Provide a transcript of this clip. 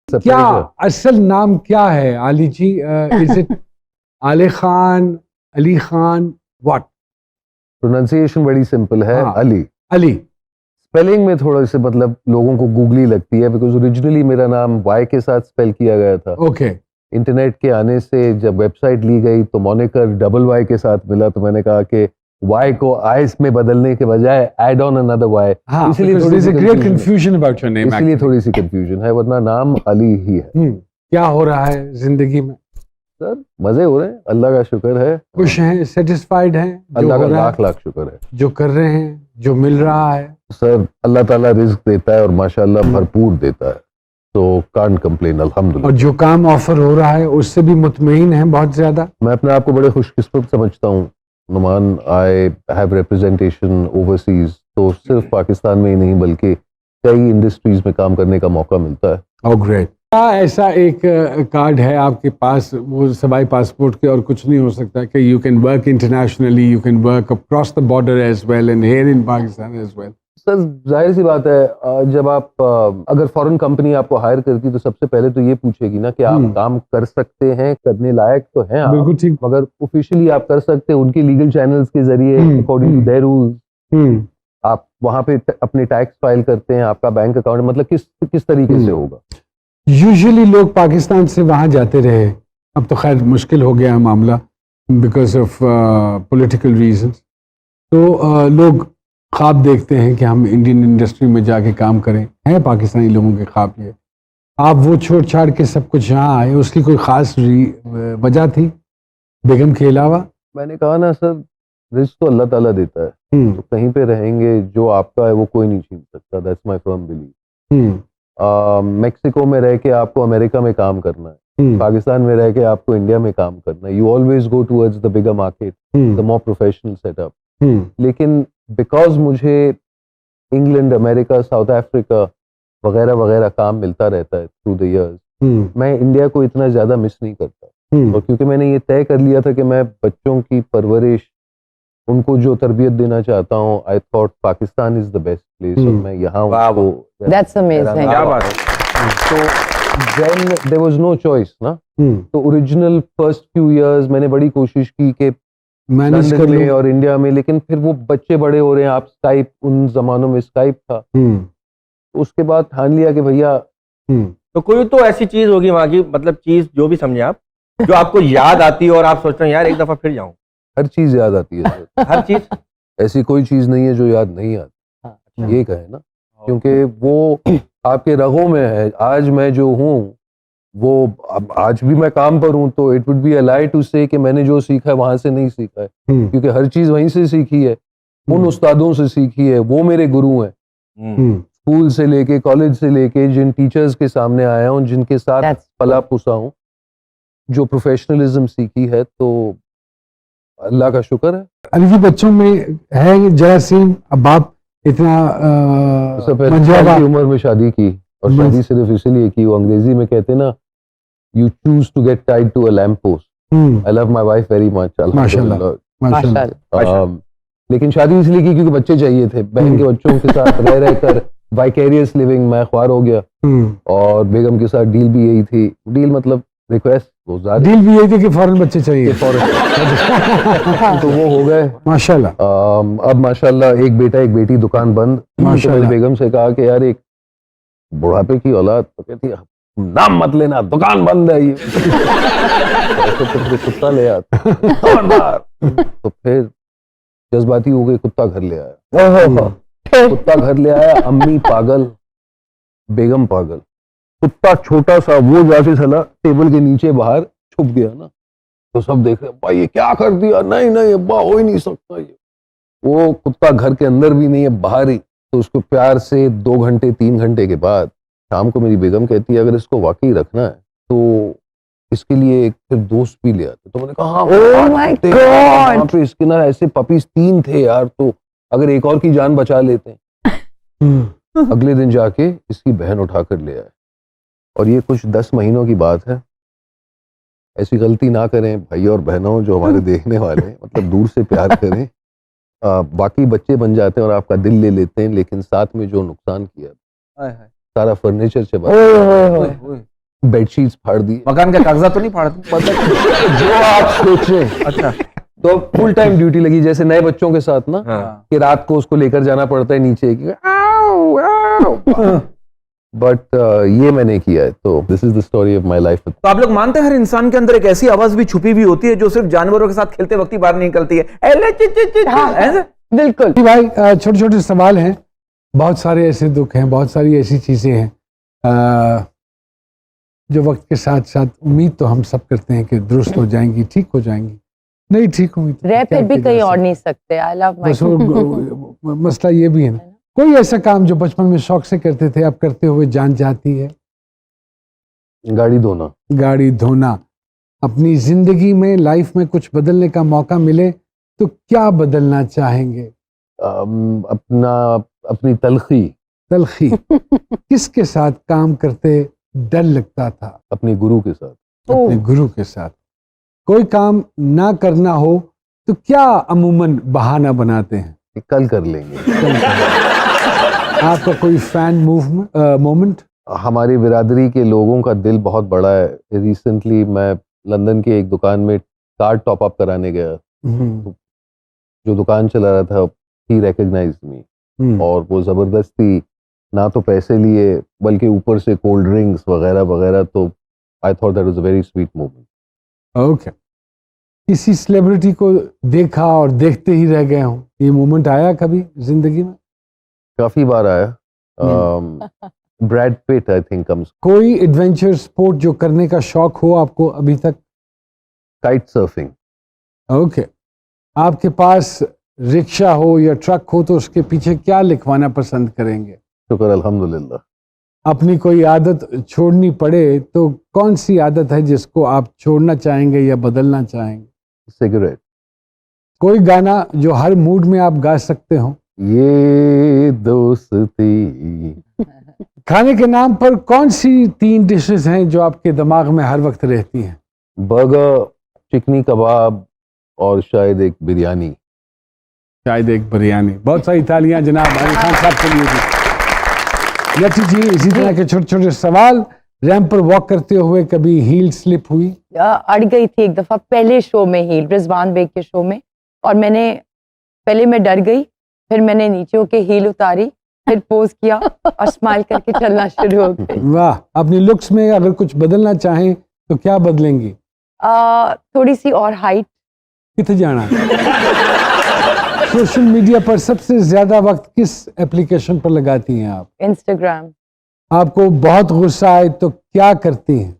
क्या असल नाम क्या है अली जी? इज इट आले खान, अली खान, व्हाट? प्रोनाउंसिएशन बड़ी सिंपल है, हाँ, अली। अली। स्पेलिंग में थोड़ा से मतलब लोगों को गूगली लगती है, बिकॉज ओरिजिनली मेरा नाम वाई के साथ स्पेल किया गया था। ओके। इंटरनेट के आने से जब वेबसाइट ली गई तो मॉनिकर डबल वाई के साथ मिला, तो मैंने कहा कि वाई को आई में बदलने के बजाय ऐड ऑन अनदर वाई, इसलिए थोड़ी सी great confusion about your name, इसलिए थोड़ी सी कंफ्यूजन है, वरना नाम अली ही है। क्या हो रहा है जिंदगी में? सर मजे हो रहे हैं, अल्लाह का शुक्र है। खुश हैं, सेटिस्फाइड हैं? अल्लाह का लाख लाख शुक्र है। जो कर रहे हैं, जो मिल रहा है? सर अल्लाह ताला रिज्क देता है और माशाल्लाह भरपूर देता है, तो कांट कंप्लेन, अल्हम्दुलिल्लाह। और जो काम ऑफर हो रहा है उससे भी मुतमईन है बहुत ज्यादा? मैं अपने आप को बड़े खुशकिस्मत समझता हूँ नुमान। आई हैव रिप्रेजेंटेशन ओवरसीज, तो सिर्फ पाकिस्तान में ही नहीं बल्कि कई इंडस्ट्रीज में काम करने का मौका मिलता है। Oh great. क्या ऐसा एक कार्ड है आपके पास, वो सवाई पासपोर्ट के और कुछ नहीं हो सकता, कि you can work internationally, you can work across the border as well and here in Pakistan as well? Sir जाहिर सी बात है, जब आप अगर फॉरेन कंपनी आपको हायर करती तो सबसे पहले तो ये पूछेगी ना कि आप काम कर सकते हैं, करने लायक तो हैं आप, बिल्कुल ठीक। मगर ऑफिशियली आप कर सकते हैं उनकी लीगल चैनल्स के जरिए, अकॉर्डिंग टू देयर रूल्स। आप वहां पे अपने टैक्स फाइल करते हैं, आपका बैंक अकाउंट मतलब किस तरीके से होगा? यूजुअली लोग पाकिस्तान से वहां जाते रहे, अब तो खैर मुश्किल हो गया है मामला बिकॉज ऑफ पॉलिटिकल रीजंस। तो लोग ख्वाब देखते हैं कि हम इंडियन इंडस्ट्री में जाके काम करें, हैं पाकिस्तानी लोगों के ख्वाब ये। आप वो छोड़ छाड़ के सब कुछ यहाँ आए, उसकी कोई ख़ास वजह थी बेगम के अलावा? मैंने कहा ना सर, रिस्क तो अल्लाह ताला देता है, तो कहीं पे रहेंगे, जो आपका है वो कोई नहीं छीन सकता। That's my firm believe. Mexico में रह के आपको अमेरिका में काम करना है, पाकिस्तान में रह के आपको इंडिया में काम करना है। You always go towards the bigger market, the more professional setup. लेकिन बिकॉज मुझे इंग्लैंड, अमेरिका, साउथ अफ्रीका वगैरह वगैरह काम मिलता रहता है थ्रू द इयर्स, मैं इंडिया को इतना ज्यादा मिस नहीं करता। और क्योंकि मैंने ये तय कर लिया था कि मैं बच्चों की परवरिश, उनको जो तरबियत देना चाहता हूँ, I thought Pakistan is the best place, और मैं यहाँ हूँ। That's amazing. क्या बात है। तो then there was no choice ना। तो ओरिजिनल फर्स्ट फ्यू इयर्स मैंने बड़ी कोशिश की कि मैनेज कर लंदन में और इंडिया में, लेकिन फिर वो बच्चे बड़े हो रहे हैं, आप स्काइप, उन जमानों में स्काइप था, उसके बाद ठान लिया कि भैया। तो कोई तो ऐसी चीज होगी वहां की, मतलब चीज जो भी समझे आप, जो आपको याद आती है और आप सोचते हैं यार एक दफा फिर जाऊं? हर चीज याद आती है सर। हर चीज? ऐसी कोई चीज नहीं है जो याद नहीं आती, ये कहे ना, क्योंकि वो आपके रगों में है। आज मैं जो हूँ वो आज भी मैं काम पर हूँ, तो it would be a lie to say कि मैंने जो सीखा है वहां से नहीं सीखा है, क्योंकि हर चीज वहीं से सीखी है, उन उस्तादों से सीखी है, वो मेरे गुरु हैं। स्कूल से लेके कॉलेज से लेके जिन टीचर्स के सामने आया हूँ, जिनके साथ पला पुसा हूँ, जो प्रोफेशनलिज्म सीखी है, तो अल्लाह का शुक्र है। अली जी बच्चों में है जरासीम, अब आप इतना की उम्र में शादी की, और शादी सिर्फ इसलिए की, वो अंग्रेजी में कहते हैं ना, you choose to get tied to a lamp post. I love my wife very much, माशाल्लाह। लेकिन शादी इसलिए की क्योंकि बच्चे चाहिए थे। बहन के बच्चों के साथ रह रहकर वाइकेरियस लिविंग मैं ख्वार हो गया, और बेगम के साथ डील भी यही थी, डील मतलब रिक्वेस्ट, डील भी यही थी कि फौरन बच्चे चाहिए, तो वो हो गए माशाल्लाह। अब माशाल्लाह एक बेटा एक बेटी, दुकान बंद। तो मेरी बेगम से कहा कि यार एक बुढ़ापे की औलाद, तो कहती नाम मत लेना, दुकान बंद है ये। तो फिर कुत्ता ले आता, तो फिर जज्बाती हो गए, कुत्ता घर ले आया। कुत्ता घर ले आया, अम्मी पागल, बेगम पागल। कुत्ता छोटा सा, वो जाके साला टेबल के नीचे बाहर छुप गया ना, तो सब देख रहे, भाई ये क्या कर दिया? नहीं नहीं अब्बा, हो ही नहीं सकता ये। वो कुत्ता घर के अंदर भी नहीं है, बाहर ही। तो उसको प्यार से 2 घंटे 3 घंटे के बाद शाम को मेरी बेगम कहती है, अगर इसको वाकई रखना है तो इसके लिए एक फिर दोस्त भी ले आते। तो मैंने कहा हाँ, oh my God! वहाँ पे इसके ना ऐसे पपीज 3 थे यार, तो अगर एक और की जान बचा लेते हैं। अगले दिन जाके इसकी बहन उठा कर ले आए, और ये कुछ 10 महीनों की बात है। ऐसी गलती ना करें भाई और बहनों जो हमारे देखने वाले हैं, मतलब दूर से प्यार करें। बाकी बच्चे बन जाते हैं और आपका दिल ले लेते हैं, लेकिन साथ में जो नुकसान किया, सारा फर्नीचर चबा, बेडशीट्स फाड़ दी, मकान का कागजात तो नहीं फाड़ते? मतलब जो आप सोचें। अच्छा। तो फुल टाइम ड्यूटी लगी, जैसे नए बच्चों के साथ ना, हाँ। कि रात को उसको लेकर जाना पड़ता है नीचे कि बट ये मैंने किया है। तो this is the story of my life. तो आप लोग मानते हैं हर इंसान के अंदर एक ऐसी आवाज भी छुपी हुई होती है जो सिर्फ जानवरों के साथ खेलते वक्त ही बाहर नहीं निकलती है? ऐसे? बिल्कुल। जी भाई, छोटे छोटे सवाल हैं, बहुत सारे ऐसे दुख हैं, बहुत सारी ऐसी चीजें हैं जो वक्त के साथ साथ उम्मीद तो हम सब करते हैं कि दुरुस्त हो जाएंगी, ठीक हो जाएंगी, नहीं ठीक हुई तो रह क्या फिर भी किया कहीं जा और सकता नहीं सकते। आई लव है? बस माय मसला ये भी है ना, कोई ऐसा काम जो बचपन में शौक से करते थे, अब करते हुए जान जाती है? गाड़ी धोना। गाड़ी धोना। अपनी जिंदगी में, लाइफ में कुछ बदलने का मौका मिले तो क्या बदलना चाहेंगे? अपनी तलखी। तलखी। किसके साथ काम करते डर लगता था? अपने गुरु के साथ। अपने गुरु के साथ। कोई काम ना करना हो तो क्या अमूमन बहाना बनाते हैं? कि कल कर लेंगे। आपका कोई फैन मोमेंट? हमारी बिरादरी के लोगों का दिल बहुत बड़ा है। रिसेंटली मैं लंदन के एक दुकान में कार्ड टॉप अप कराने गया, जो दुकान चला रहा था ही रिकॉग्नाइज्ड मी, और वो जबरदस्ती ना तो पैसे लिए बल्कि ऊपर से कोल्ड ड्रिंक्स वगैरह वगैरह। तो I thought that was a very sweet moment. Okay. किसी सेलिब्रिटी को देखा और देखते ही रह गए हो, ये मोमेंट आया कभी जिंदगी में? काफी बार आया। Brad Pitt I think comes. कोई एडवेंचर स्पोर्ट जो करने का शौक हो आपको अभी तक? Kite surfing. ओके। आपके पास रिक्शा हो या ट्रक हो तो उसके पीछे क्या लिखवाना पसंद करेंगे? शुक्र अल्हम्दुलिल्लाह। अपनी कोई आदत छोड़नी पड़े तो कौन सी आदत है जिसको आप छोड़ना चाहेंगे या बदलना चाहेंगे? सिगरेट। कोई गाना जो हर मूड में आप गा सकते हो? ये दोस्ती। खाने के नाम पर कौन सी 3 डिशेस हैं जो आपके दिमाग में हर वक्त रहती हैं? बर्गर, चिकनी कबाब और शायद एक बिरयानी। शायद एक बिरयानी। बहुत सारी तालियां जनाब आमिर खान साहब के लिए भी। लटी जी, इसी तरह के छोटे छोटे सवाल। रैंप पर वॉक करते हुए कभी हील स्लिप हुई? अड़ गई थी एक दफा पहले शो में, हील रिजवान बेग के शो में, और पहले मैं डर गई, फिर मैंने नीचे होके हील उतारी, फिर पोज किया और स्माइल करके चलना शुरू हो गई। वाह। अपनी लुक्स में अगर कुछ बदलना चाहें तो क्या बदलेंगी? थोड़ी सी और हाइट। कितने जाना है? सोशल मीडिया पर सबसे ज्यादा वक्त किस एप्लीकेशन पर लगाती हैं आप? इंस्टाग्राम। आपको बहुत गुस्सा आए तो क्या करती हैं?